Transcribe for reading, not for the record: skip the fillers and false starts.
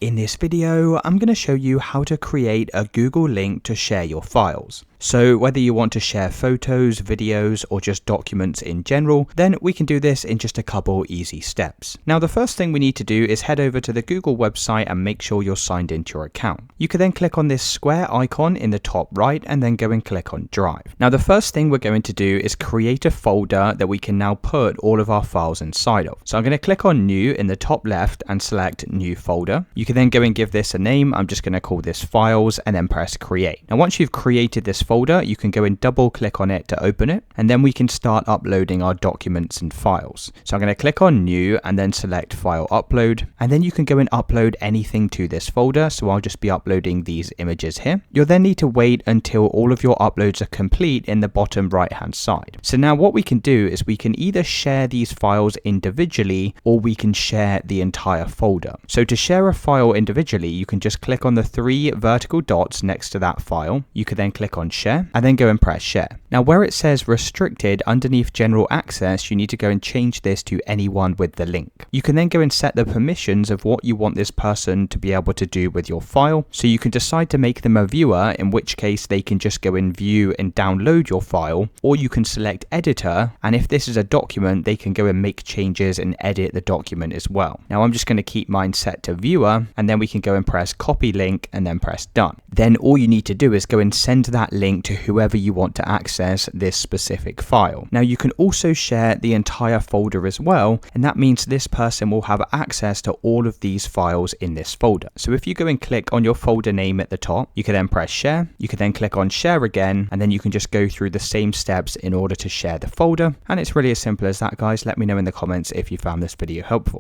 In this video, I'm going to show you how to create a Google link to share your files. So whether you want to share photos, videos, or just documents in general, then we can do this in just a couple easy steps. Now, the first thing we need to do is head over to the Google website and make sure you're signed into your account. You can then click on this square icon in the top right and then go and click on Drive. Now, the first thing we're going to do is create a folder that we can now put all of our files inside of. So I'm going to click on New in the top left and select New Folder. You can then go and give this a name. I'm just going to call this Files and then press Create. Now, once you've created this folder, you can go and double click on it to open it, and then we can start uploading our documents and files. So I'm going to click on New and then select File Upload, and then you can go and upload anything to this folder. So I'll just be uploading these images here. You'll then need to wait until all of your uploads are complete in the bottom right hand side. So now what we can do is we can either share these files individually or we can share the entire folder. So to share a file individually, you can just click on the three vertical dots next to that file. You can then click on Share and then go and press Share. Now where it says restricted underneath general access, you need to go and change this to anyone with the link. You can then go and set the permissions of what you want this person to be able to do with your file. So you can decide to make them a viewer, in which case they can just go and view and download your file, or you can select editor, and if this is a document, they can go and make changes and edit the document as well. Now I'm just going to keep mine set to viewer, and then we can go and press copy link and then press done. Then all you need to do is go and send that link to whoever you want to access this specific file. Now you can also share the entire folder as well, and that means this person will have access to all of these files in this folder. So if you go and click on your folder name at the top, you can then press share, you can then click on share again, and then you can just go through the same steps in order to share the folder. And it's really as simple as that, guys. Let me know in the comments if you found this video helpful.